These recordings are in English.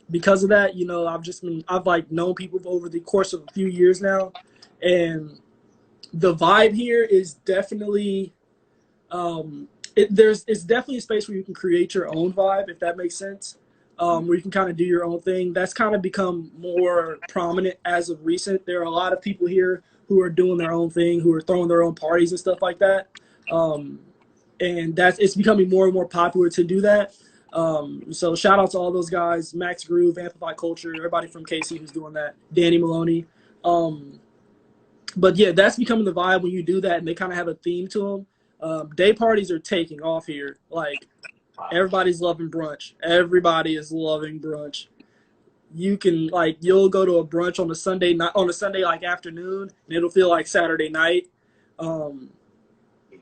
because of that, you know, I've like known people over the course of a few years now, and the vibe here is definitely it's definitely a space where you can create your own vibe, if that makes sense. Where you can kind of do your own thing. That's kind of become more prominent as of recent. There are a lot of people here who are doing their own thing, who are throwing their own parties and stuff like that. And it's becoming more and more popular to do that. So shout out to all those guys, Max Groove, Amplify Culture, everybody from KC who's doing that, Danny Maloney. But yeah, that's becoming the vibe when you do that, and they kind of have a theme to them. Day parties are taking off here. Like, everybody's loving brunch. Everybody is loving brunch. You can, like, you'll go to a brunch on a Sunday night, on a Sunday like afternoon, and it'll feel like Saturday night. And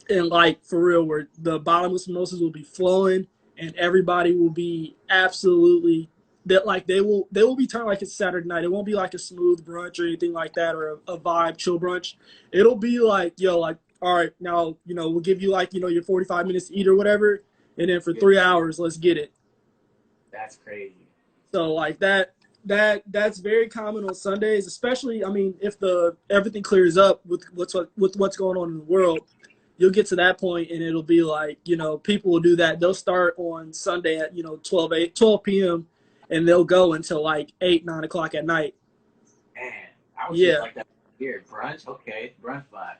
like, for real, where the bottomless mimosas will be flowing, and everybody will be absolutely that, like, they will be turned like it's Saturday night. It won't be like a smooth brunch or anything like that, or a vibe chill brunch. It'll be like, yo, like, all right, now, you know, we'll give you, like, you know, your 45 minutes to eat or whatever, and then for 3 hours, let's get it. That's crazy. So like that's very common on Sundays, especially, I mean, if everything clears up with what's going on in the world, you'll get to that point and it'll be like, you know, people will do that. They'll start on Sunday at, you know, 12 p.m. and they'll go until like 8, 9 o'clock at night. Man, I was just like that here. Brunch, okay, brunch vibe.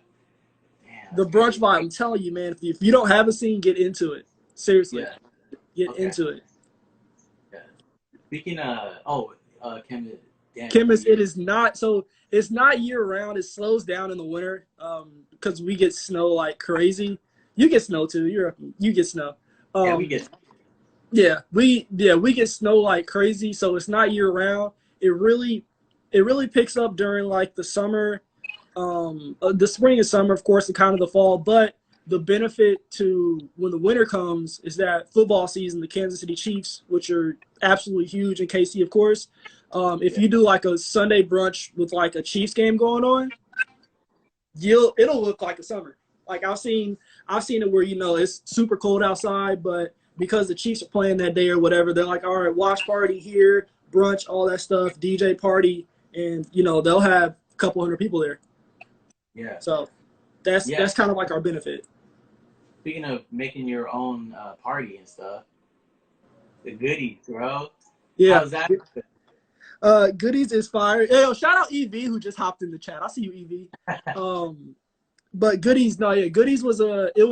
Man, the brunch vibe, I'm telling you, man, if you don't have a scene, get into it. Seriously. Yeah. Get into it. Yeah. Speaking of, Chemist, it is not, so it's not year round. It slows down in the winter because we get snow like crazy. You get snow too. You get snow. Yeah, we get. Yeah, we get snow like crazy. So it's not year round. It really picks up during like the summer, the spring and summer, of course, and kind of the fall. But the benefit to when the winter comes is that football season, the Kansas City Chiefs, which are absolutely huge in KC, of course. If you do like a Sunday brunch with like a Chiefs game going on, it'll look like a summer. Like I've seen it where, you know, it's super cold outside, but because the Chiefs are playing that day or whatever, they're like, all right, watch party here, brunch, all that stuff, DJ party, and, you know, they'll have a couple hundred people there. Yeah. So that's kind of like our benefit. Speaking of making your own party and stuff, the goodies, bro. Yeah. How's that? Goodies is fire. Hey, yo, shout out EV who just hopped in the chat. I see you, EV. But goodies, no, yeah, goodies was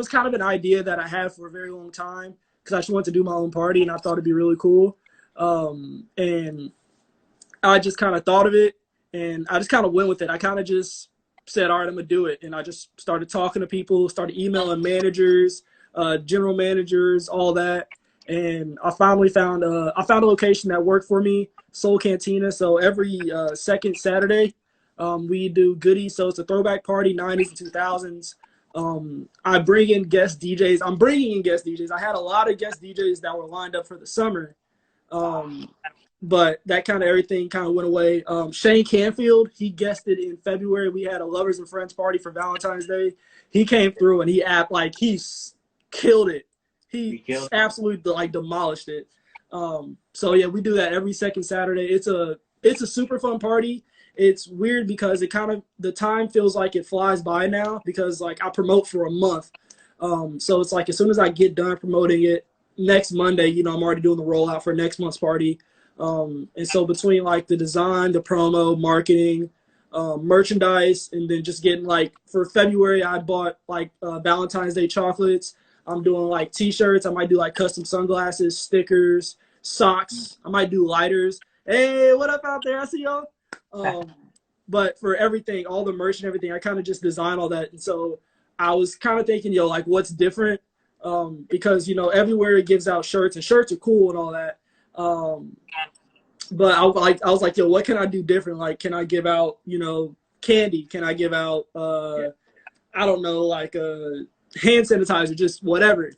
kind of an idea that I had for a very long time because I just wanted to do my own party and I thought it'd be really cool. And I just kind of thought of it and I just kind of went with it. I kind of just said, all right, I'm gonna do it. And I just started talking to people, started emailing managers, general managers, all that. And I finally found a location that worked for me, Soul Cantina. So every second Saturday, we do goodies. So it's a throwback party, 90s and 2000s. I bring in guest DJs. I'm bringing in guest DJs. I had a lot of guest DJs that were lined up for the summer. But that kind of everything kind of went away. Shane Canfield, he guested in February. We had a Lovers and Friends party for Valentine's Day. He came through and he killed it. He absolutely like demolished it. So yeah, we do that every second Saturday. It's a super fun party. It's weird because the time feels like it flies by now because like I promote for a month. So it's like as soon as I get done promoting it, next Monday, you know, I'm already doing the rollout for next month's party. And so between like the design, the promo, marketing, merchandise, and then just getting like for February, I bought like Valentine's Day chocolates. I'm doing like t-shirts. I might do like custom sunglasses, stickers, socks. I might do lighters. Hey, what up out there? I see y'all. But for everything, all the merch and everything, I kind of just design all that. And so I was kind of thinking, yo, like what's different? Because, you know, everywhere it gives out shirts and shirts are cool and all that. But I was like, yo, what can I do different? Like, can I give out, you know, candy? Can I give out, I don't know, like hand sanitizer, just whatever.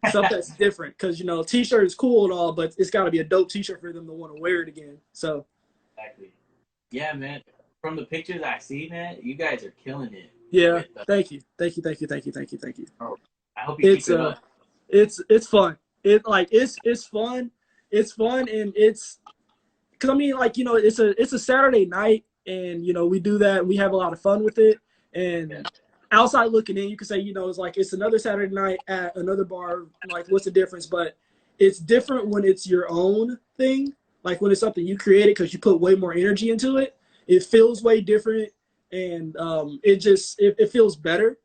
Stuff that's different. Because, you know, t-shirt is cool and all, but it's got to be a dope t-shirt for them to want to wear it again. So. Exactly. Yeah, man. From the pictures I see, man, you guys are killing it. Yeah. Thank you. Oh, I hope you keep it up. It's fun. It's fun. it's fun, and it's because I mean, like, it's a Saturday night, and we do that. We have a lot of fun with it, Yeah. and outside looking in, you could say, it's like it's another Saturday night at another bar. Like, what's the difference? But it's different when it's your own thing. Like when it's something you created because you put way more energy into it. It feels way different, and it feels better.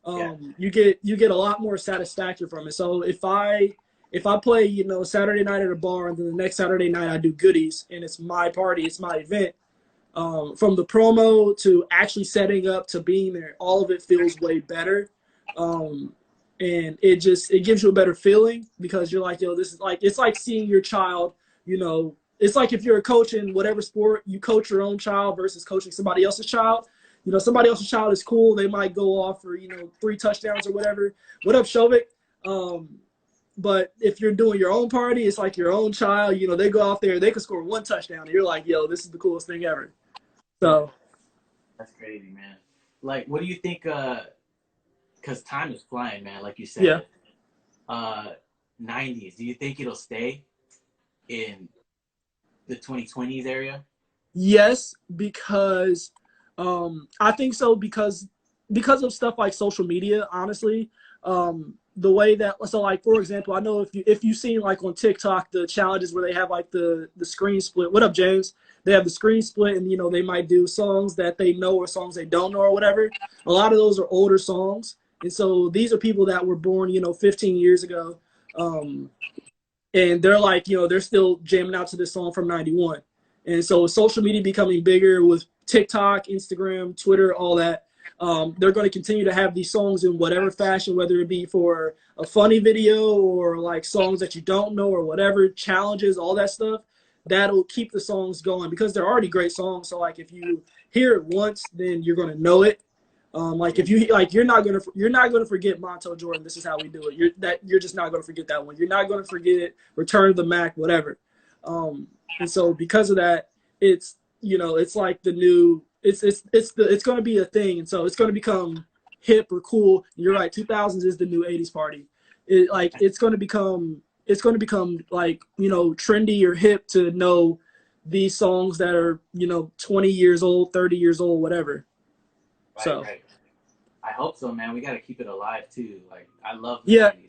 Yeah. You get a lot more satisfaction from it. So if I play, Saturday night at a bar, and then the next Saturday night I do goodies, and it's my party, it's my event. From the promo to actually setting up to being there, all of it feels way better. And it gives you a better feeling because you're like, this is like, it's like seeing your child. It's like if you're a coach in whatever sport, you coach your own child versus coaching somebody else's child. Somebody else's child is cool. They might go off for 3 touchdowns or whatever. What up, Shovik? But if you're doing your own party, it's like your own child. They go out there, they can score 1 touchdown, and you're like, this is the coolest thing ever. So That's crazy, man. Like, what do you think? Because time is flying, man. Like you yeah. said, 90s. Do you think it'll stay in the 2020s area? Yes, because I think so because of stuff like social media, honestly. The way that, so like, for example, I know if you've seen like on TikTok the challenges where they have like the screen split. What up, James? They have the screen split, and they might do songs that they know or songs they don't know or whatever. A lot of those are older songs, and so these are people that were born 15 years ago, and they're like, they're still jamming out to this song from '91. And so with social media becoming bigger with TikTok, Instagram, Twitter, all that, they're going to continue to have these songs in whatever fashion, whether it be for a funny video or like songs that you don't know or whatever, challenges, all that stuff. That'll keep the songs going because they're already great songs. So like if you hear it once, then you're going to know it. Like if you like, you're not gonna forget Montel Jordan. This is how we do it. You're just not gonna forget that one. You're not gonna forget Return of the Mac, whatever. And so because of that, it's like the new. It's going to be a thing, and so it's going to become hip or cool. You're right. 2000s is the new 80s party. It's going to become like trendy or hip to know these songs that are 20 years old, 30 years old, whatever. Right, So right. I hope so, man. We got to keep it alive too. Like, I love the yeah. 90s.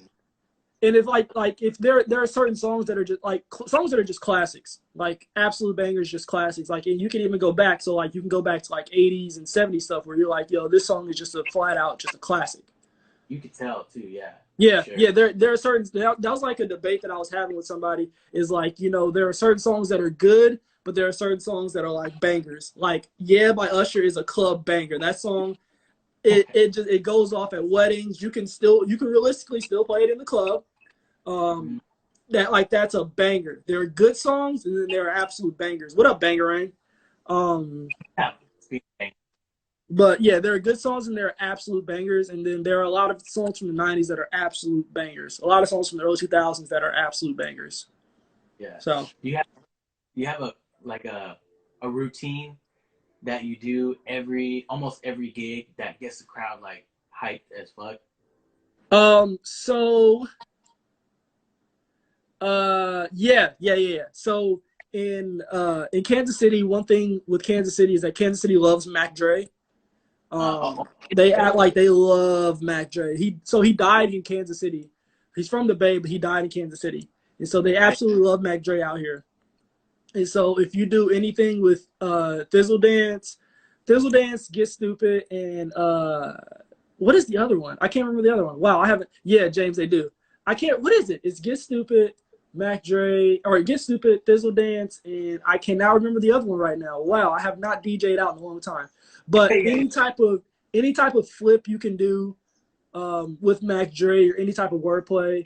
And if there are certain songs that are just like songs that are just classics, like absolute bangers, just classics. Like, and you can even go back. So like you can go back to like 80s and 70s stuff where you're like, this song is just a flat out just a classic. You could tell too, yeah. Yeah, Sure. yeah. There are certain that was like a debate that I was having with somebody. Is like there are certain songs that are good, but there are certain songs that are like bangers. Like Yeah by Usher is a club banger. That song, it goes off at weddings. You can realistically still play it in the club. That's a banger. There are good songs, and then there are absolute bangers. What up, Bangerang? Yeah. But yeah, there are good songs and there are absolute bangers, and then there are a lot of songs from the '90s that are absolute bangers. A lot of songs from the early 2000s that are absolute bangers. Yeah. So You have a routine that you do almost every gig that gets the crowd like hyped as fuck. So yeah. So in Kansas City, one thing with Kansas City is that Kansas City loves Mac Dre. They act like they love Mac Dre. He died in Kansas City. He's from the Bay, but he died in Kansas City, and so they absolutely love Mac Dre out here. And so if you do anything with Thizzle Dance, Get Stupid, and what is the other one? I can't remember the other one. Wow, I haven't. Yeah, James, they do. I can't. What is it? It's Get Stupid, Mac Dre, or Get Stupid, Thizzle Dance, and I can now remember the other one right now. Wow, I have not DJ'd out in a long time. But any type of flip you can do with Mac Dre or any type of wordplay,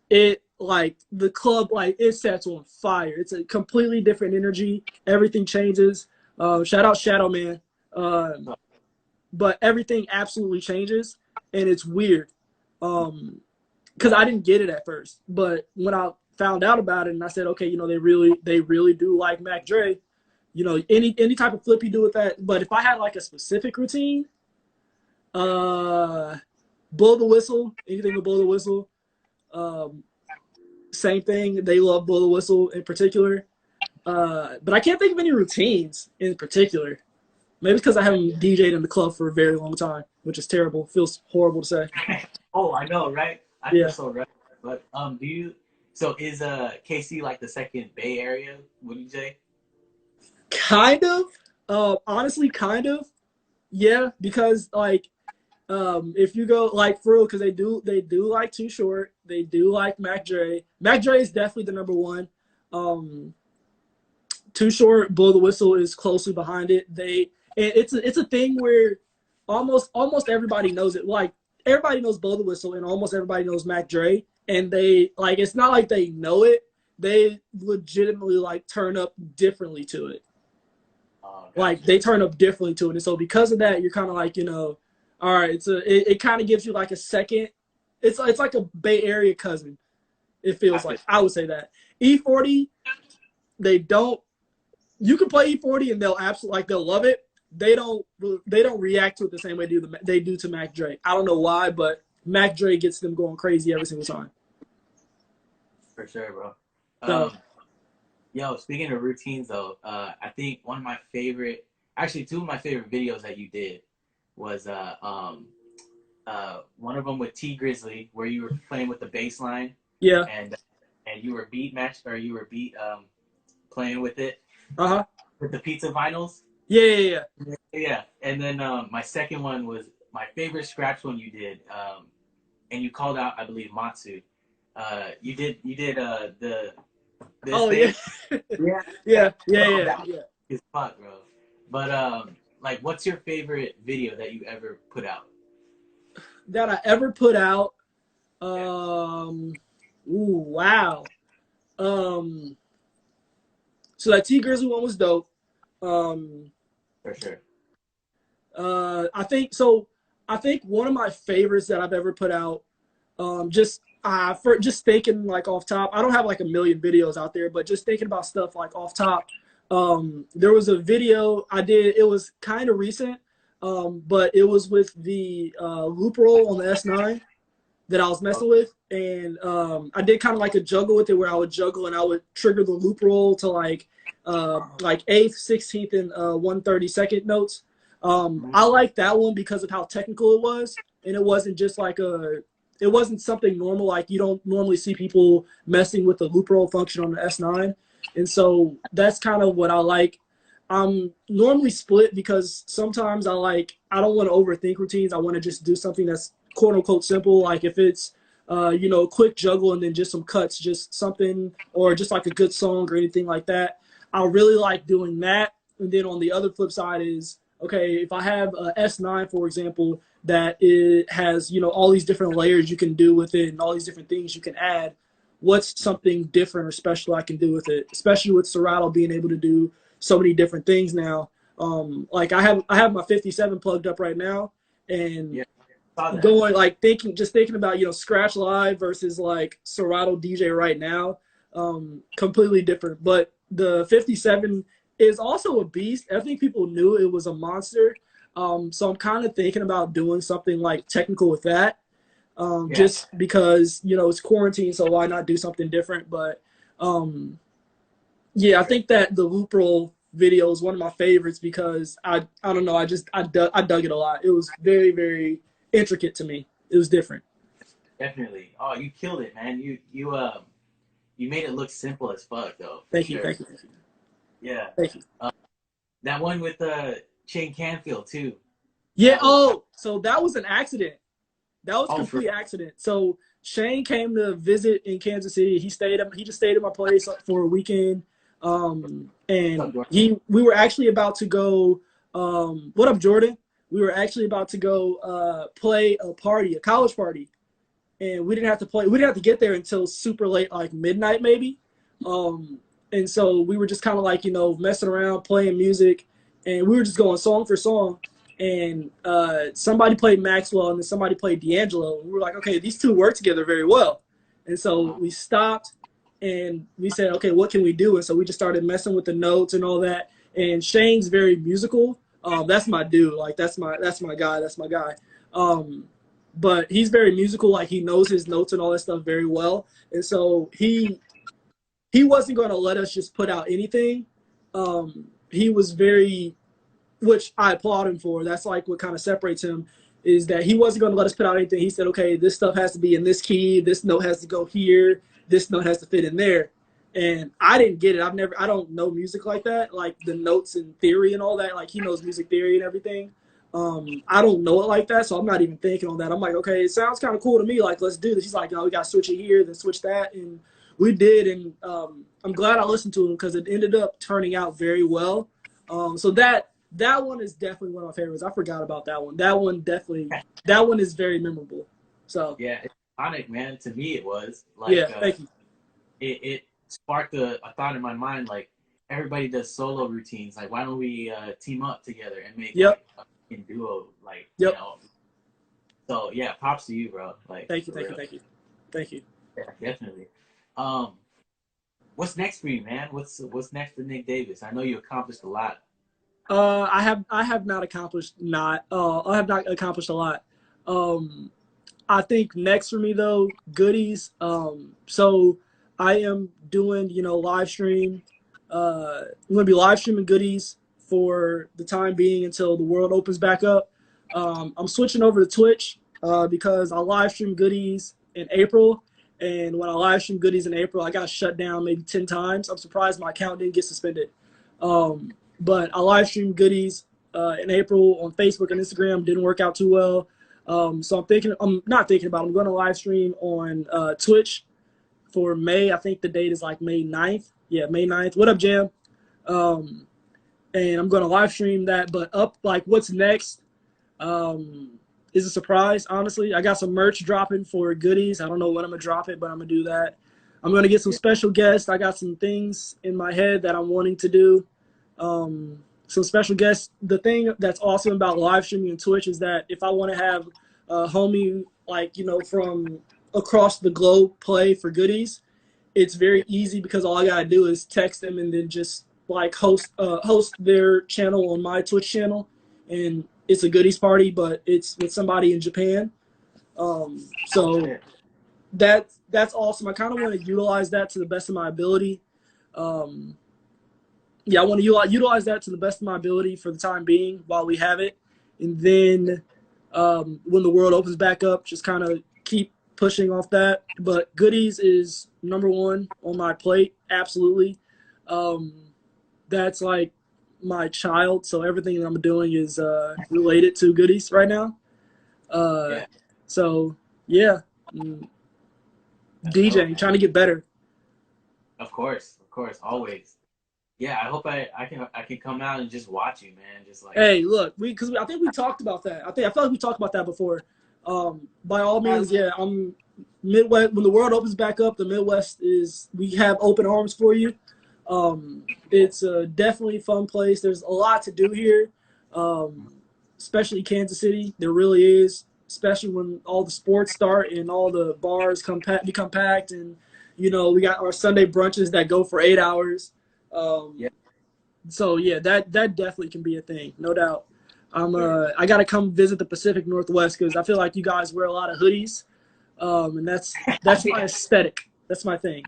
it like the club it sets on fire. It's a completely different energy. Everything changes. Shout out Shadow Man. But everything absolutely changes, and it's weird. Because I didn't get it at first, but when I found out about it and I said, okay, they really do like Mac Dre. Any type of flip you do with that. But if I had like a specific routine, blow the whistle, anything to blow the whistle. same thing. They love blow the whistle in particular. But I can't think of any routines in particular. Maybe it's because I haven't DJed in the club for a very long time, which is terrible. Feels horrible to say. Oh, I know, right? I feel Yeah, so right. But do you? So is KC like the second Bay Area? Would you say? kind of. Honestly, kind of. Yeah, because like if you go like for real, because they do like Too Short, they do like Mac Dre. Mac Dre is definitely the number one. Um, Too Short, Blow the Whistle is closely behind it. It's a thing where almost everybody knows it. Like everybody knows Blow the Whistle, and almost everybody knows Mac Dre. And they like it's not like they know it. They legitimately like turn up differently to it. Oh, Like gotcha. they turn up differently to it, and so because of that, you're kind of like all right. It kind of gives you like a second. It's like a Bay Area cousin. It I feels feel like I would say that E40 they don't you can play E40 and they'll absolutely like they'll love it. They don't react to it the same way they do to Mac Dre. I don't know why, but Mac Dre gets them going crazy every single time. for sure, bro. So Yo, speaking of routines though, I think one of my favorite, actually two of my favorite videos that you did was one of them with T Grizzly where you were playing with the bass line yeah, and you were beat match or you were beat playing with it uh huh, with the pizza vinyls. yeah. Yeah, and then my second one was my favorite scratch one you did, and you called out I believe Matsu. You did the this Oh yeah, thing. Yeah, bro, that was yeah. his fuck, bro. But like, what's your favorite video that you ever put out? That I ever put out. Yeah, Ooh, wow. Um, so that T Grizzly one was dope. Um, for sure. I think so. I think one of my favorites that I've ever put out. Just for just thinking like off top. I don't have like a million videos out there, but just thinking about stuff like off top. There was a video I did. It was kind of recent, but it was with the loop roll on the S9 that I was messing Okay. with, and I did kind of like a juggle with it where I would juggle and I would trigger the loop roll to like eighth, 16th, and 132nd notes. I like that one because of how technical it was, and it wasn't something normal. Like you don't normally see people messing with the loop roll function on the S9, and so that's kind of what I like. I'm normally split because sometimes I don't want to overthink routines. I want to just do something that's quote unquote simple. Like if it's quick juggle and then just some cuts, just something or just like a good song or anything like that. I really like doing that. And then on the other flip side is okay, if I have a S9, for example, that it has, all these different layers you can do with it and all these different things you can add, what's something different or special I can do with it, especially with Serato being able to do so many different things now. Like I have my 57 plugged up right now, and Yeah, I saw that. going like thinking about Scratch Live versus like Serato DJ right now, completely different. But the 57 is also a beast. I think people knew it was a monster. So I'm kind of thinking about doing something like technical with that, Yeah, just because it's quarantine, so why not do something different? But um, yeah, I for think that the loop roll video is one of my favorites because I don't know, I dug it a lot. It was very very intricate to me. It was different. definitely. Oh, you killed it, man. You made it look simple as fuck though, for Thank you, sure. thank you, thank you, Yeah. thank you. That one with Shane Canfield too. Yeah. That was Oh, so that was an accident. That was a oh for complete accident. So Shane came to visit in Kansas City. He just stayed at my place for a weekend. what's up, And Jordan? we were actually about to go. What up, Jordan? We were actually about to go play a college party, and we didn't have to play. We didn't have to get there until super late, like midnight maybe. Um, and so we were just kind of like messing around, playing music, and we were just going song for song. And somebody played Maxwell, and then somebody played D'Angelo. And we were like, okay, these two work together very well. And so we stopped, and we said, okay, what can we do? And so we just started messing with the notes and all that. And Shane's very musical. That's my dude. Like that's my guy. That's my guy. Um, but he's very musical. Like he knows his notes and all that stuff very well, and so he wasn't going to let us just put out anything. He was very, which I applaud him for. That's like what kind of separates him, is that he wasn't going to let us put out anything. He said, okay, this stuff has to be in this key. This note has to go here. This note has to fit in there. And I didn't get it. I don't know music like that, like the notes and theory and all that. Like he knows music theory and everything. I don't know it like that, so I'm not even thinking on that. I'm like, okay, it sounds kind of cool to me. Like, let's do this. He's like, no, we got to switch it here, then switch that. And we did. And I'm glad I listened to him because it ended up turning out very well. So that one is definitely one of my favorites. I forgot about that one. That one is very memorable. So yeah, it's iconic, man. To me, it was like, yeah, thank you. It sparked a thought in my mind. Like everybody does solo routines. Like why don't we team up together and make like, a duo? Like you know. So yeah, props to you, bro. Like thank you. Yeah, definitely. What's next for you, man? What's next for Nick Davis? I know you accomplished a lot. I have not accomplished a lot. I think next for me though, goodies. So I am doing, live stream. I'm gonna be live streaming goodies for the time being until the world opens back up. I'm switching over to Twitch because I live stream goodies in April, and when I live stream goodies in April, I got shut down maybe 10 times. I'm surprised my account didn't get suspended. But I live stream goodies in April on Facebook and Instagram. Didn't work out too well. So I'm going to live stream on Twitch for May. I think the date is like May 9th. Yeah, May 9th. What up, Jam? And I'm going to live stream that. But what's next is a surprise, honestly. I got some merch dropping for goodies. I don't know when I'm going to drop it, but I'm going to do that. I'm going to get some special guests. I got some things in my head that I'm wanting to do. Some special guests. The thing that's awesome about live streaming on Twitch is that if I want to have a homie from across the globe play for goodies, it's very easy because all I gotta do is text them and then just host their channel on my Twitch channel, and it's a goodies party, but it's with somebody in Japan. So that's awesome. I kind of want to utilize that to the best of my ability. Yeah, I want to utilize that to the best of my ability for the time being while we have it. And then when the world opens back up, just kind of keep pushing off that. But goodies is number one on my plate, absolutely. That's like my child, so everything that I'm doing is related to goodies right now. So, yeah. DJing, trying to get better. Of course, always. Yeah, I hope I can come out and just watch you, man. Just like, hey, look, because I think we talked about that. I feel like we talked about that before. By all means, yeah, I'm Midwest. When the world opens back up, the Midwest we have open arms for you. It's a definitely fun place. There's a lot to do here, especially Kansas City. There really is, especially when all the sports start and all the bars become packed, and we got our Sunday brunches that go for 8 hours. So yeah, that definitely can be a thing, no doubt. I gotta come visit the Pacific Northwest because I feel like you guys wear a lot of hoodies, and that's my aesthetic. That's my thing.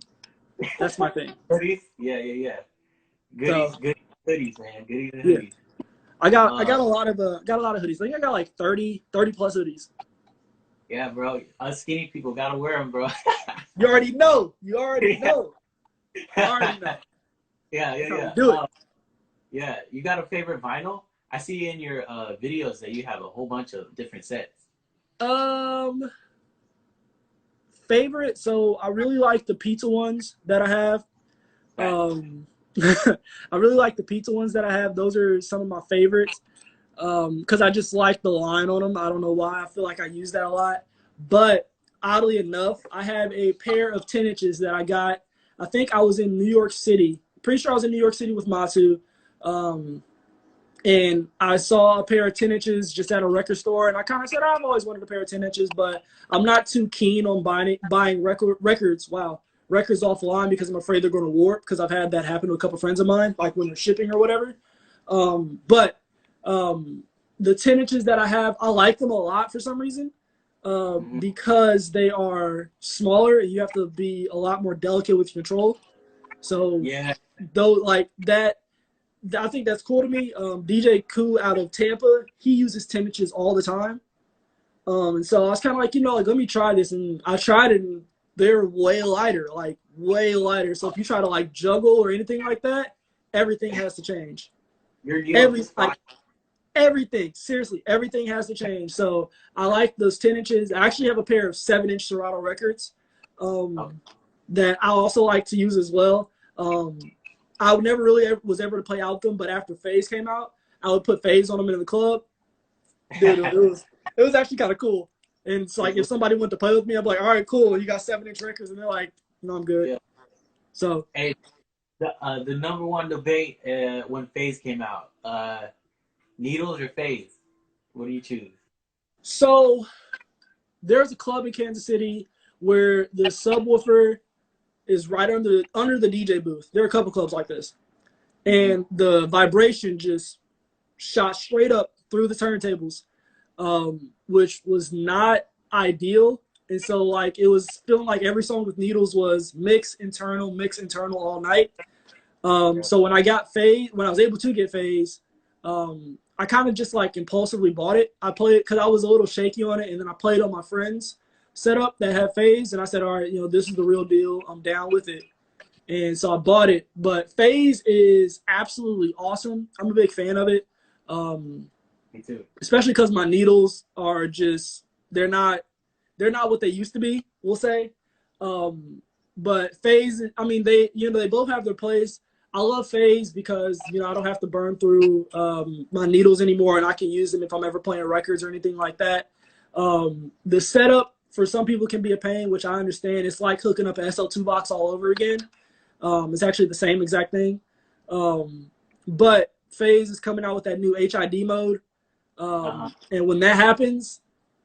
Hoodies? Yeah. Goodies, hoodies, man. Goodies and hoodies. I got a lot of hoodies. I think I got like 30 plus hoodies. Yeah, bro. Us skinny people gotta wear them, bro. You already know. Yeah. Do it. Yeah, you got a favorite vinyl? I see in your videos that you have a whole bunch of different sets. Favorite? So I really like the pizza ones that I have. I really like the pizza ones that I have. Those are some of my favorites because I just like the line on them. I don't know why. I feel like I use that a lot. But oddly enough, I have a pair of 10 inches that I got. I think I was in New York City. Pretty sure I was in New York City with Matu. And I saw a pair of 10 inches just at a record store. And I kind of said, I've always wanted a pair of 10 inches, but I'm not too keen on buying records offline because I'm afraid they're going to warp because I've had that happen to a couple friends of mine, like when they're shipping or whatever. But the 10 inches that I have, I like them a lot for some reason. because they are smaller and you have to be a lot more delicate with control. So Yeah. though, like that, I think that's cool to me. DJ Koo out of Tampa, he uses 10 inches all the time. And so I was kind of like, like, let me try this. And I tried it, and they're way lighter, like way lighter. So if you try to like juggle or anything like that, everything has to change. Your needle is fine. Everything, seriously, everything has to change. So I like those 10 inches. I actually have a pair of 7-inch Serato records that I also like to use as well. I never really was able to play out them, but after Phase came out, I would put Phase on them in the club. Dude, it was actually kind of cool. And it's like if somebody went to play with me, I'm like, all right, cool. You got 7-inch records, and they're like, no, I'm good. Yeah. So hey, the number one debate when Phase came out, needles or Phase? What do you choose? So there's a club in Kansas City where the subwoofer is right under the DJ booth. There are a couple clubs like this, and the vibration just shot straight up through the turntables, which was not ideal. And so like it was feeling like every song with needles was mix internal all night. So when I was able to get Phase, I kind of just like impulsively bought it. I played it because I was a little shaky on it, and then I played on my friend's setup that had Phase, and I said, all right, this is the real deal. I'm down with it. And so I bought it. But Phase is absolutely awesome. I'm a big fan of it. Me too. Especially because my needles are just they're not what they used to be, we'll say. But Phase, I mean, they both have their place. I love Phase because I don't have to burn through my needles anymore, and I can use them if I'm ever playing records or anything like that. The setup for some people can be a pain, which I understand. It's like hooking up an SL2 box all over again. It's actually the same exact thing. But Phase is coming out with that new HID mode. And when that happens,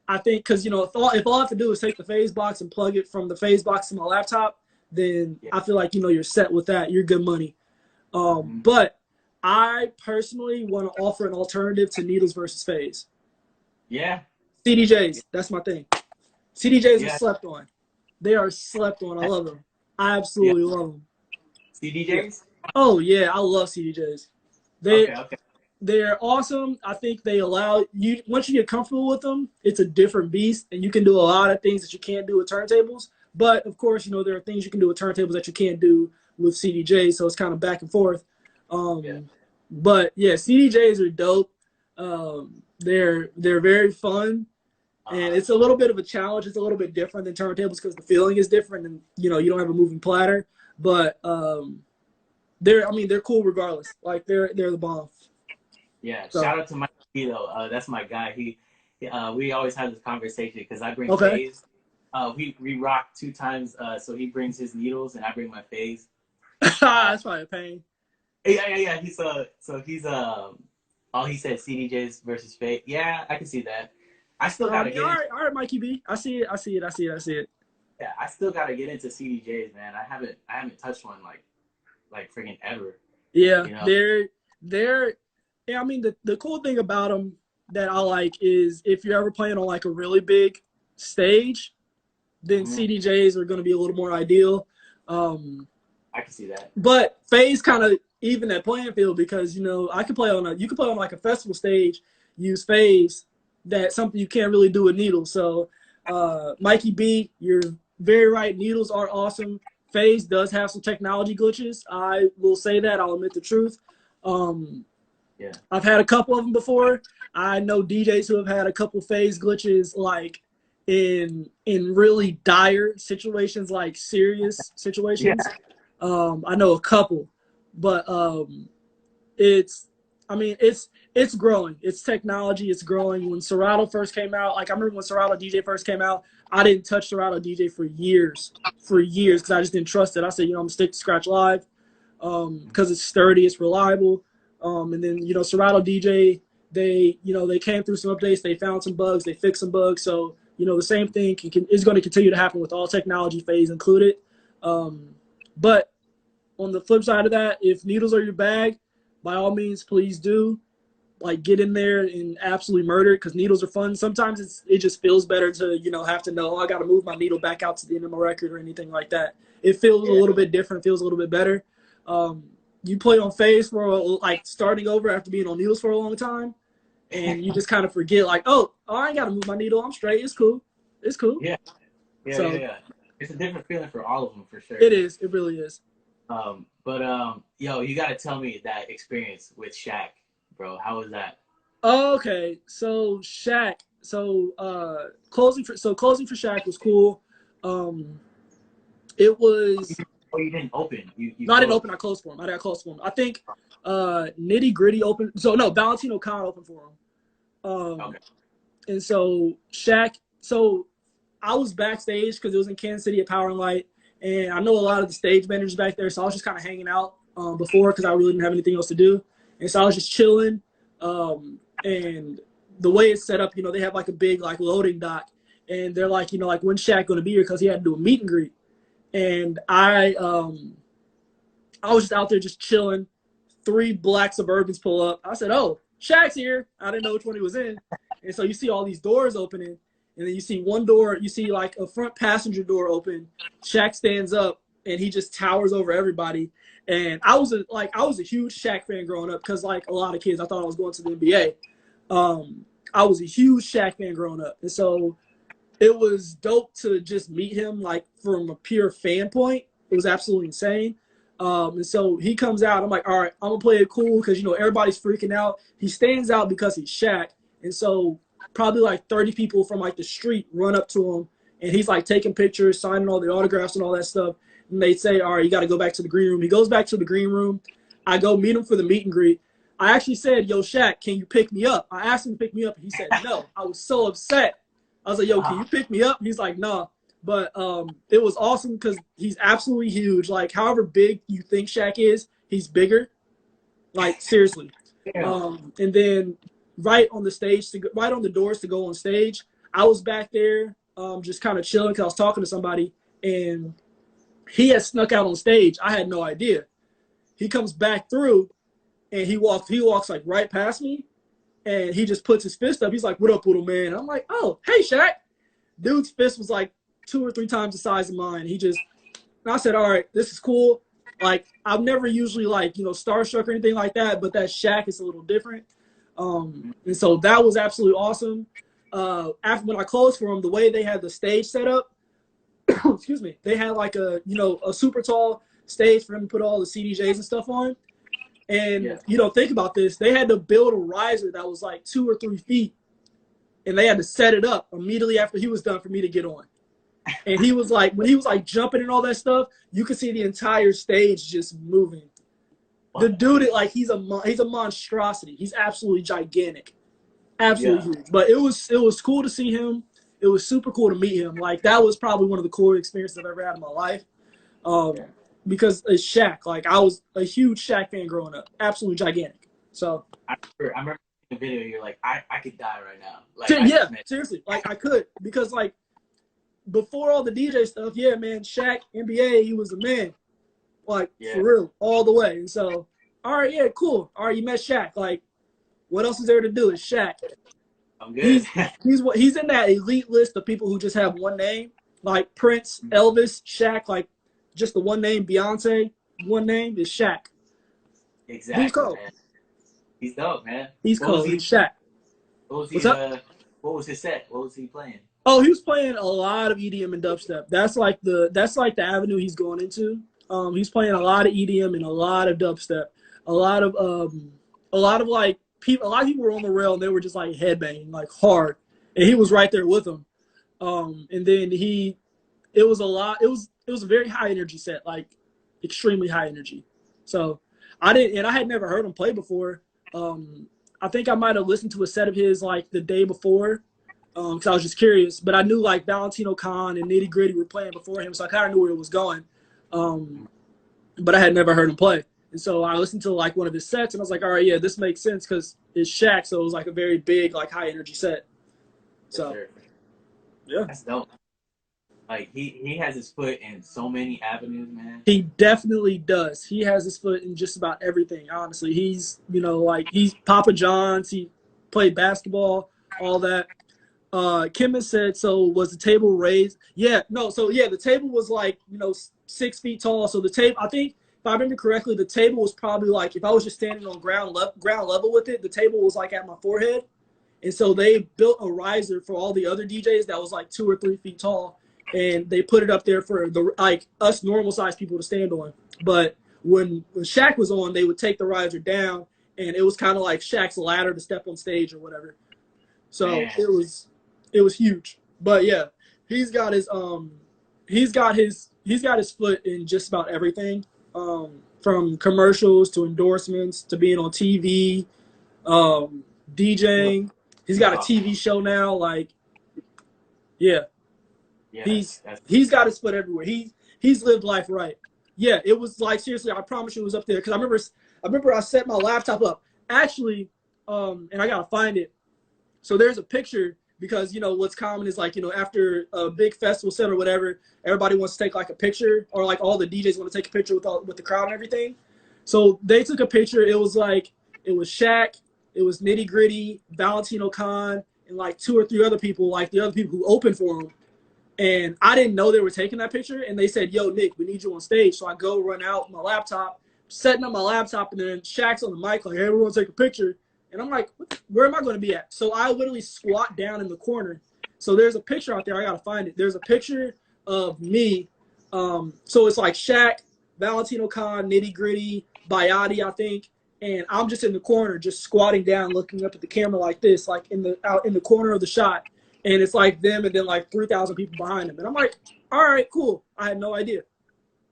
I think because if all I have to do is take the Phase box and plug it from the Phase box to my laptop, then I feel like you're set with that. You're good money. But I personally want to offer an alternative to needles versus Phase. Yeah. CDJs, that's my thing. CDJs are slept on. They are slept on. I love them. I absolutely love them. CDJs? Oh yeah, I love CDJs. They're awesome. I think they allow you, once you get comfortable with them, it's a different beast, and you can do a lot of things that you can't do with turntables. But of course, there are things you can do with turntables that you can't do with CDJs, so it's kind of back and forth. But yeah, CDJs are dope. They're very fun, and it's a little bit of a challenge. It's a little bit different than turntables because the feeling is different, and you don't have a moving platter. But they're cool regardless. Like they're the bomb. Yeah, so. Shout out to Mike B though. That's my guy. We always have this conversation because I bring Phase. We rock 2 times. So he brings his needles and I bring my Phase. That's probably a pain. Yeah. He said CDJs versus Phase. Yeah, I can see that. I still gotta get. All right, Mikey B. I see it. Yeah, I still gotta get into CDJs, man. I haven't touched one like freaking ever. Yeah, they're. Yeah, I mean the cool thing about them that I like is if you're ever playing on like a really big stage, then CDJs are going to be a little more ideal. I can see that. But Phase kind of even that playing field because you can play on like a festival stage, use Phase. That's something you can't really do with needles. So Mikey B, you're very right. Needles are awesome. Phase does have some technology glitches. I will say that. I'll admit the truth. Yeah. I've had a couple of them before. I know DJs who have had a couple Phase glitches like in really dire situations, like serious situations. Yeah. I know a couple, but it's growing. It's technology. It's growing. When Serato first came out, like I remember when Serato DJ first came out, I didn't touch Serato DJ for years because I just didn't trust it. I said, I'm gonna stick to Scratch Live because it's sturdy, it's reliable. And then Serato DJ, they came through some updates, they found some bugs, they fixed some bugs. So the same thing is going to continue to happen with all technology, Phase included. But on the flip side of that, if needles are your bag, by all means, please do. like get in there and absolutely murder it, because needles are fun. Sometimes it just feels better to, you know, have to know, oh, I got to move my needle back out to the end of my record or anything like that. It feels a little bit different, feels a little bit better. You play on phase for like starting over after being on needles for a long time, and you just kind of forget like, oh, I ain't got to move my needle. I'm straight. It's cool. It's cool. Yeah. It's a different feeling for all of them, for sure. It is. It really is. Yo, you got to tell me that experience with Shaq, bro. How was that? Okay, so Shaq. Closing for Shaq was cool. It was. Oh, you didn't open. No, I didn't open. I closed for him. I think Nitty Gritty opened. So no, Valentino Khan opened for him. Okay. And so Shaq. So I was backstage because it was in Kansas City at Power and Light, and I know a lot of the stage managers back there. So I was just kind of hanging out before, because I really didn't have anything else to do, and so I was just chilling. And the way it's set up, you know, they have like a big like loading dock, and they're like, you know, like, when's Shaq gonna be here? Because he had to do a meet and greet. And I was just out there just chilling. 3 black Suburbans pull up. I said, oh, Shaq's here. I didn't know which one he was in. And so you see all these doors opening, and then you see one door, you see like a front passenger door open. Shaq stands up, and he just towers over everybody. And I was a huge Shaq fan growing up, because like a lot of kids, I thought I was going to the NBA. I was a huge Shaq fan growing up. And so it was dope to just meet him, like, from a pure fan point. It was absolutely insane. And so he comes out. I'm like, all right, I'm going to play it cool, because, you know, everybody's freaking out. He stands out because he's Shaq. And so probably like 30 people from like the street run up to him, and he's like taking pictures, signing all the autographs and all that stuff. And they say, all right, you got to go back to the green room. He goes back to the green room. I go meet him for the meet and greet. I actually said, yo, Shaq, can you pick me up? I asked him to pick me up, and he said no. I was so upset. I was like, yo, can you pick me up? He's like, nah. But it was awesome, because he's absolutely huge. Like, however big you think Shaq is, he's bigger. Like, seriously. Yeah. And then right on the doors to go on stage, I was back there just kind of chilling, because I was talking to somebody, and he had snuck out on stage. I had no idea. He comes back through, and he walks like right past me, and he just puts his fist up. He's like, what up, little man? I'm like, oh, hey, Shaq. Dude's fist was like 2 or 3 times the size of mine. And I said, all right, this is cool. Like, I've never usually, like, you know, starstruck or anything like that, but that Shaq is a little different. And so that was absolutely awesome. After when I closed for him, the way they had the stage set up, excuse me, they had like a super tall stage for him to put all the CDJs and stuff on. And, you know, think about this. They had to build a riser that was like 2 or 3 feet, and they had to set it up immediately after he was done for me to get on. And he was like, when he was like jumping and all that stuff, you could see the entire stage just moving. The dude, like, he's a monstrosity. He's absolutely gigantic, absolutely huge. But it was cool to see him. It was super cool to meet him. Like, that was probably one of the coolest experiences I've ever had in my life. Because it's Shaq. Like, I was a huge Shaq fan growing up, absolutely gigantic. So I remember the video. You're like, I could die right now. Like, yeah, seriously, like I could, because like before all the DJ stuff, yeah, man, Shaq, NBA, he was the man. Like, for real, all the way. And so, all right, yeah, cool. All right, you met Shaq. Like, what else is there to do? It's Shaq. I'm good. He's in that elite list of people who just have one name, like Prince, Elvis, Shaq, like just the one name. Beyonce, one name is Shaq. Exactly. He's cold. Man. He's dope, man. He's cold. He's Shaq. What was his set? What was he playing? Oh, he was playing a lot of EDM and dubstep. That's like the avenue he's going into. He's playing a lot of EDM and a lot of dubstep. A lot of like people. A lot of people were on the rail and they were just like headbanging like hard, and he was right there with them. And then it was a very high energy set, like extremely high energy. So I had never heard him play before. I think I might have listened to a set of his like the day before. Because I was just curious, but I knew like Valentino Khan and Nitty Gritty were playing before him, so I kind of knew where it was going. But I had never heard him play, and so I listened to like one of his sets, and I was like, all right, yeah, this makes sense because it's Shaq, so it was like a very big, like high energy set. So, sure. Yeah, that's dope. Like he has his foot in so many avenues, man. He definitely does. He has his foot in just about everything. Honestly, he's like he's Papa John's. He played basketball, all that. Kim has said, so was the table raised? Yeah, no. So yeah, the table was like 6 feet tall. So the table, I think, if I remember correctly, the table was probably like if I was just standing on ground level with it, the table was like at my forehead. And so they built a riser for all the other DJs that was like 2 or 3 feet tall, and they put it up there for the like us normal sized people to stand on. But when Shaq was on, they would take the riser down, and it was kind of like Shaq's ladder to step on stage or whatever. So Man. it was huge. But yeah, he's got his foot in just about everything, from commercials to endorsements to being on TV, DJing. He's got a TV show now. Like, yeah, he's got his foot everywhere. He's lived life right. Yeah, it was like seriously. I promise you, it was up there because I remember I set my laptop up actually, and I gotta find it. So there's a picture because what's common is like after a big festival set or whatever, everybody wants to take like a picture, or like all the DJs want to take a picture with the crowd and everything. So they took a picture. It was Shaq. It was Nitty Gritty, Valentino Khan, and like 2 or 3 other people, like the other people who opened for him. And I didn't know they were taking that picture. And they said, "Yo, Nick, we need you on stage." So I go run out my laptop, setting up my laptop, and then Shaq's on the mic like, "Hey, everyone take a picture." And I'm like, where am I going to be at? So I literally squat down in the corner. So there's a picture out there. I got to find it. There's a picture of me. So it's like Shaq, Valentino Khan, Nitty Gritty, Bayati, I think. And I'm just in the corner, just squatting down, looking up at the camera like this, like out in the corner of the shot. And it's like them and then like 3,000 people behind them. And I'm like, all right, cool. I had no idea.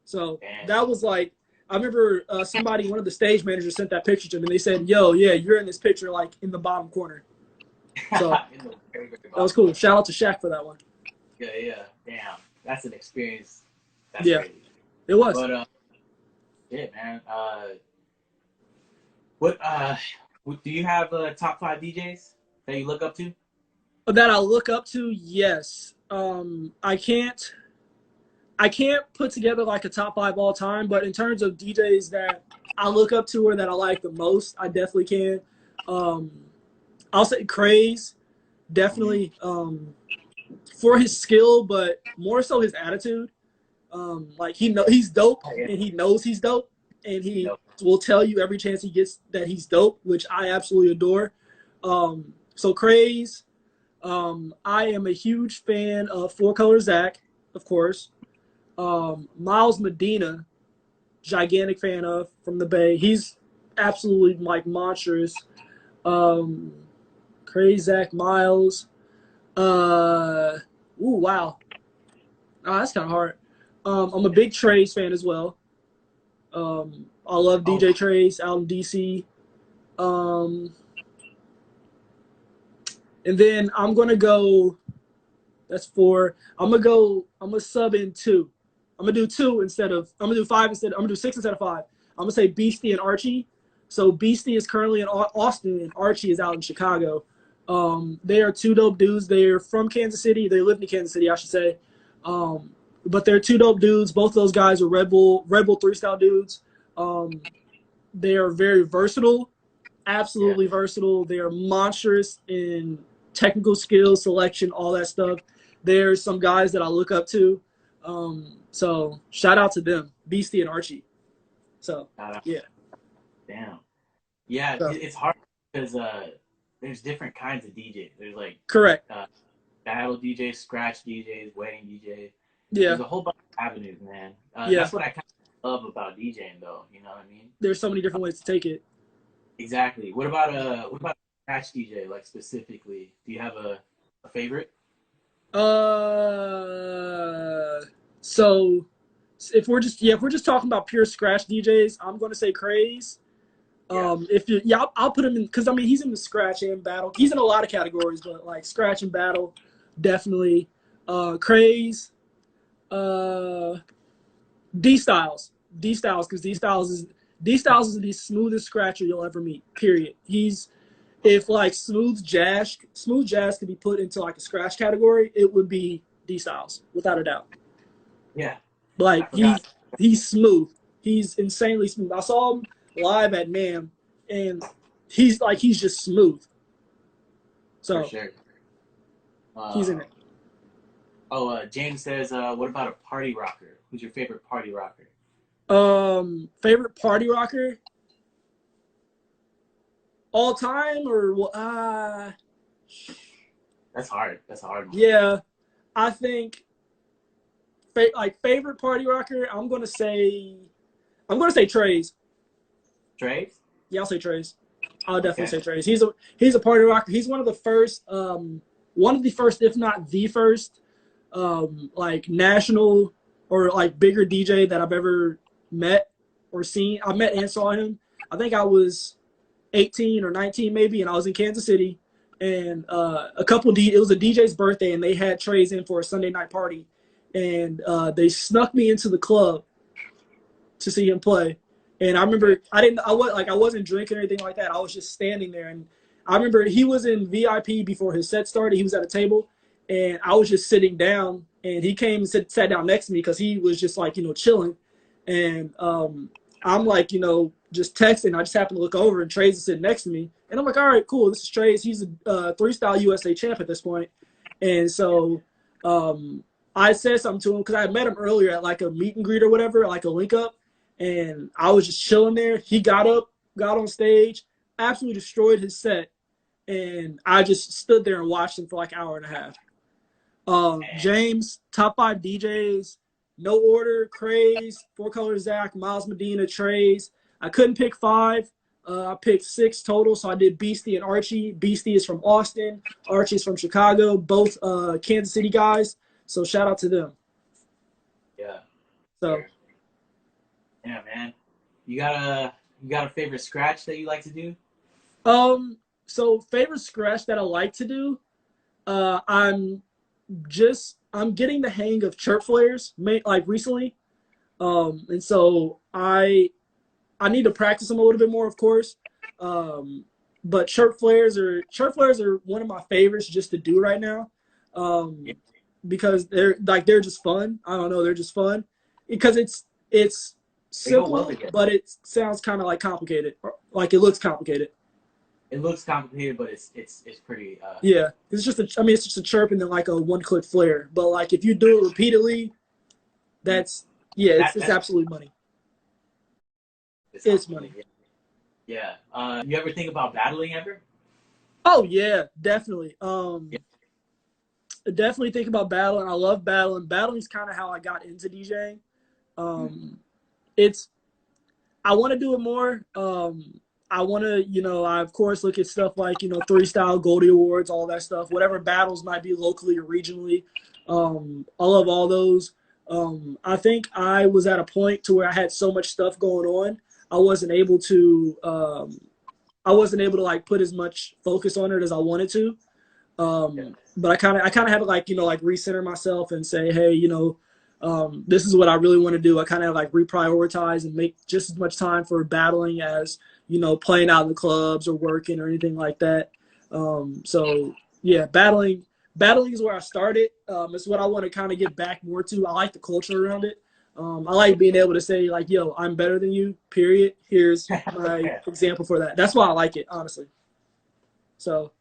So that was like, I remember one of the stage managers sent that picture to me. And they said, "Yo, yeah, you're in this picture like in the bottom corner." So that was cool. Shout out to Shaq for that one. Yeah. Damn. That's an experience. That's crazy. It was. But yeah, man. What do you have top 5 DJs that you look up to? That I look up to, yes. I can't put together like a top 5 all time, but in terms of DJs that I look up to or that I like the most, I definitely can. I'll say Craze, definitely, for his skill, but more so his attitude. Like he's dope, and he knows he's dope, and he will tell you every chance he gets that he's dope, which I absolutely adore. So Craze. I am a huge fan of Four Color Zach, of course. Miles Medina, gigantic fan of from the Bay. He's absolutely like monstrous. Crazy Zach, Miles. Ooh, wow. Oh, that's kind of hard. I'm a big Trace fan as well. I love DJ Trace out in DC. And then I'm gonna go. That's 4. I'm gonna sub in 2. I'm gonna do 2 instead of. I'm gonna do 5 instead. I'm gonna do 6 instead of 5. I'm gonna say Beastie and Archie. So Beastie is currently in Austin, and Archie is out in Chicago. They are 2 dope dudes. They're from Kansas City. They live in Kansas City, I should say. But they're 2 dope dudes. Both of those guys are Red Bull 3 style dudes. They are very versatile, absolutely versatile. They are monstrous in technical skills, selection, all that stuff. There's some guys that I look up to. So shout out to them, Beastie and Archie. So yeah. Damn. Yeah, so, it's hard because there's different kinds of DJs. There's like correct battle DJs, scratch DJs, wedding DJs. Yeah. There's a whole bunch of avenues, man. That's what I kind of love about DJing, though. You know what I mean? There's so many different ways to take it. Exactly. What about scratch DJ, like specifically? Do you have a favorite? So if we're just talking about pure scratch DJs, I'm gonna say Craze. I'll put him in because I mean he's in the scratch and battle. He's in a lot of categories, but like scratch and battle, definitely. Craze. D Styles because D Styles is the smoothest scratcher you'll ever meet. Period. If like smooth jazz could be put into like a scratch category, it would be D Styles, without a doubt. Yeah. Like he's smooth. He's insanely smooth. I saw him live at NAMM, and he's just smooth. So for sure. He's in it. James says, what about a party rocker? Who's your favorite party rocker? Favorite party rocker? All time or That's hard. That's a hard one. Yeah, I think favorite party rocker. I'm gonna say Trey's. Trey's? Yeah, I'll say Trey's. I'll definitely say Trey's. He's a party rocker. He's one of the first, if not the first, like national or like bigger DJ that I've ever met or seen. I met and saw him. I think I was 18 or 19 maybe, and I was in Kansas City. And it was a DJ's birthday, and they had Trey's in for a Sunday night party, and they snuck me into the club to see him play. And I remember I wasn't drinking or anything like that. I was just standing there, and I remember he was in VIP before his set started. He was at a table, and I was just sitting down, and he came and sat down next to me because he was just like, chilling. And I'm like, just texting. I just happened to look over, and Trey's sitting next to me. And I'm like, all right, cool. This is Trey's. He's a three-style USA champ at this point. And so I said something to him because I had met him earlier at like a meet and greet or whatever, like a link up. And I was just chilling there. He got up, got on stage, absolutely destroyed his set. And I just stood there and watched him for like an hour and a half. James, top 5 DJs, no order, Craze, Four Color Zach, Miles Medina, Trey's. I couldn't pick 5. I picked 6 total, so I did Beastie and Archie. Beastie is from Austin. Archie is from Chicago, both Kansas City guys. So shout out to them. Yeah. So. Yeah, man. You got a favorite scratch that you like to do? So favorite scratch that I like to do, I'm getting the hang of chirp flares, like recently. And so I need to practice them a little bit more, of course. But chirp flares are one of my favorites just to do right now. Because they're just fun. I don't know, they're just fun. Because it's simple, but it sounds kind of like complicated. Like it looks complicated. It looks complicated, but it's pretty. Yeah, it's just a chirp and then like a one-click flare. But like if you do it repeatedly, it's absolute money. It's money. Yeah. You ever think about battling ever? Oh yeah, definitely. Definitely think about battling. I love battling. Battling is kind of how I got into DJing. I want to do it more. I want to, I of course look at stuff like, 3-Style, Goldie Awards, all that stuff, whatever battles might be locally or regionally. I love all those. I think I was at a point to where I had so much stuff going on. I wasn't able to like put as much focus on it as I wanted to. But I kind of had to like, like recenter myself and say, hey, this is what I really want to do. I kind of like reprioritize and make just as much time for battling as, playing out in the clubs or working or anything like that. So yeah, battling is where I started. It's what I want to kind of get back more to. I like the culture around it. I like being able to say like, yo, I'm better than you, period. Here's my example for that. That's why I like it, honestly. So.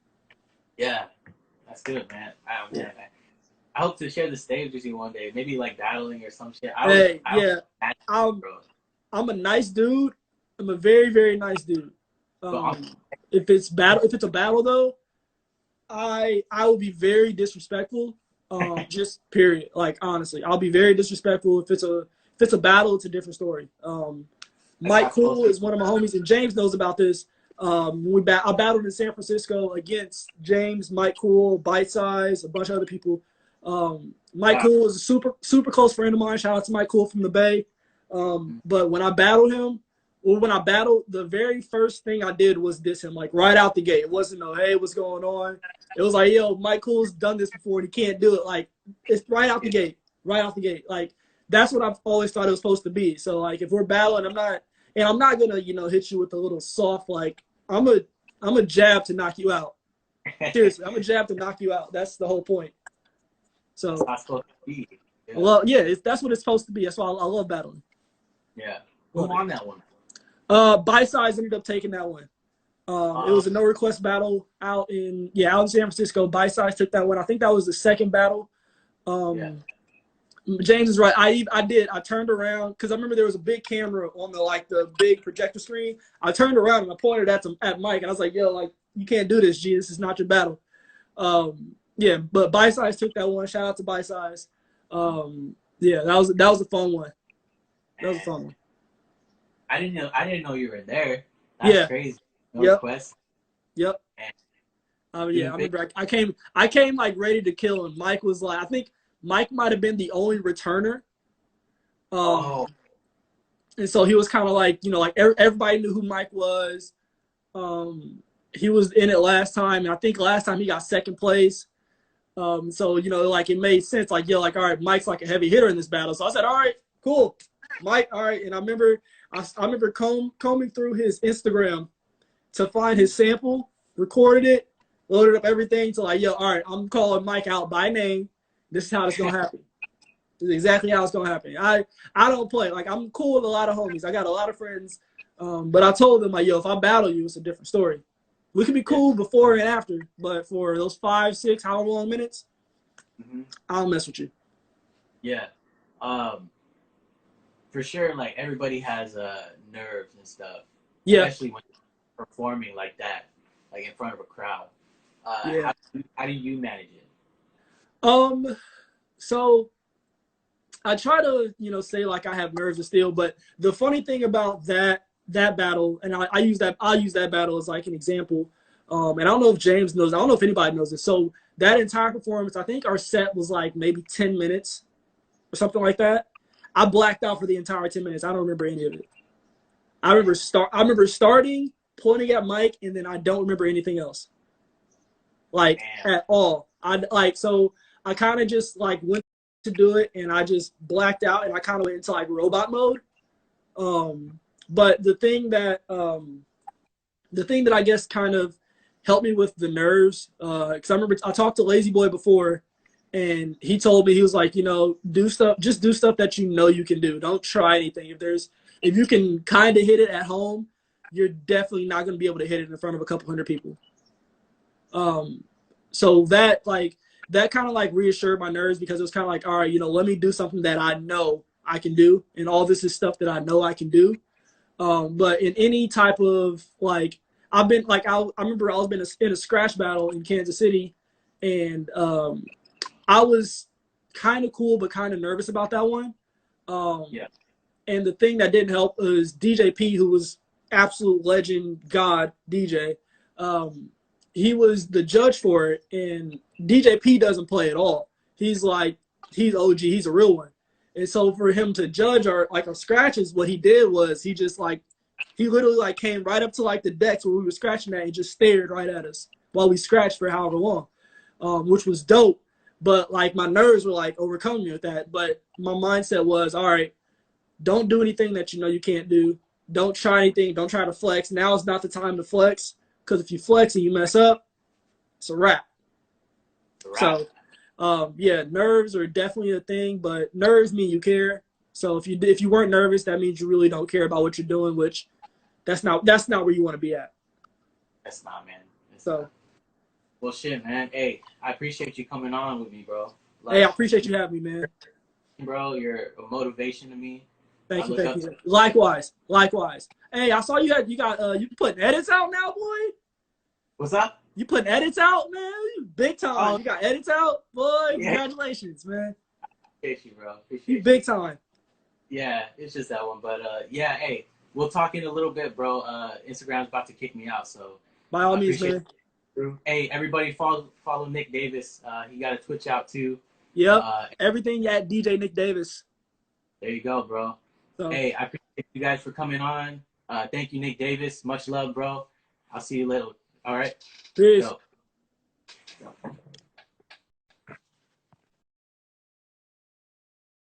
Yeah, that's good, man. Man. I hope to share the stage with you one day. Maybe like battling or some shit. I'm a nice dude. I'm a very, very nice dude. If it's a battle though, I will be very disrespectful. Just period. Like honestly, I'll be very disrespectful. If it's a battle, it's a different story. Mike Cool is one of my homies, and James knows about this. I battled in San Francisco against James, Mike Cool, Bite Size, a bunch of other people. Mike Cool is a super, super close friend of mine. Shout out to Mike Cool from the Bay. But when I battled him, the very first thing I did was diss him, like right out the gate. It wasn't no, hey, what's going on? It was like, yo, Mike Cool's done this before and he can't do it. Like, it's right out the gate. Like, that's what I've always thought it was supposed to be. So, like, if we're battling, I'm not gonna, hit you with a little soft, like, I'm a jab to knock you out. Seriously, I'm a jab to knock you out. That's the whole point. So that's supposed to be. Yeah. Well, yeah, that's what it's supposed to be. That's why I love battling. Yeah. Who won that one? Bite Size ended up taking that one. It was a no request battle out in San Francisco. Bite Size took that one. I think that was the second battle. James is right. I turned around because I remember there was a big camera on the big projector screen. I turned around and I pointed at Mike and I was like, yo, like, you can't do this, G. This is not your battle. But Bite Size took that one. Shout out to Bite Size. That was a fun one. That was a fun one. I didn't know you were there. That's crazy. No request. Yep. I remember I came like ready to kill him. Mike was like, I think Mike might have been the only returner. And so he was kind of like, like everybody knew who Mike was. He was in it last time, and I think last time he got second place. So like it made sense. Like, all right, Mike's like a heavy hitter in this battle. So I said, all right, cool, Mike, all right. And I remember combing through his Instagram to find his sample, recorded it, loaded up everything. So like, all right, I'm calling Mike out by name. This is how it's gonna happen. This is exactly how it's gonna happen. I don't play. Like, I'm cool with a lot of homies. I got a lot of friends. But I told them, like, if I battle you, it's a different story. We can be cool before and after, but for those 5, 6, however long minutes, I don't mess with you. Yeah. For sure, like, everybody has nerves and stuff. Yeah. Especially when you're performing like that, like in front of a crowd. How do you manage it? So I try to, say like I have nerves of steel, but the funny thing about that battle, and I'll use that battle as like an example. And I don't know if James knows, I don't know if anybody knows this. So that entire performance, I think our set was like maybe 10 minutes or something like that. I blacked out for the entire 10 minutes. I don't remember any of it. I remember starting, pointing at Mike, and then I don't remember anything else. Like, at all. So I kind of just like went to do it, and I just blacked out, and I kind of went into like robot mode. But the thing that I guess kind of helped me with the nerves, because I remember I talked to Lazy Boy before, and he told me, he was like, do stuff that you can do. Don't try anything. If you can kind of hit it at home, you're definitely not going to be able to hit it in front of a couple hundred people. So that kind of like reassured my nerves, because it was kind of like, all right, let me do something that I know I can do, and all this is stuff that I know I can do. But in any type of like, I've been like, I remember I was been in a scratch battle in Kansas City, and I was kind of cool but kind of nervous about that one. And the thing that didn't help was DJ P, who was absolute legend, God DJ. He was the judge for it, and DJ P doesn't play at all. He's OG. He's a real one. And so for him to judge our scratches, what he did was he literally like came right up to like the decks where we were scratching at and just stared right at us while we scratched for however long, which was dope. But like my nerves were like overcoming me with that. But my mindset was, all right, don't do anything that you can't do. Don't try anything. Don't try to flex. Now is not the time to flex, because if you flex and you mess up, it's a wrap. So, nerves are definitely a thing, but nerves mean you care. So if you weren't nervous, that means you really don't care about what you're doing, which that's not where you want to be at. That's not, man. Not. Well, shit, man. Hey, I appreciate you coming on with me, bro. Hey, I appreciate you having me, man. Bro, you're a motivation to me. Thank you. Likewise. Hey, I saw you putting edits out now, boy. What's up? You putting edits out, man? You big time. You got edits out, boy. Yeah. Congratulations, man. Appreciate you, bro. You big time. Yeah, it's just that one. But hey, we'll talk in a little bit, bro. Instagram's about to kick me out, so by all means, man. Hey, everybody, follow Nick Davis. He got a Twitch out too. Yep. Everything at DJ Nick Davis. There you go, bro. So, hey, I appreciate you guys for coming on. Thank you, Nick Davis. Much love, bro. I'll see you later. All right. Peace. Yo.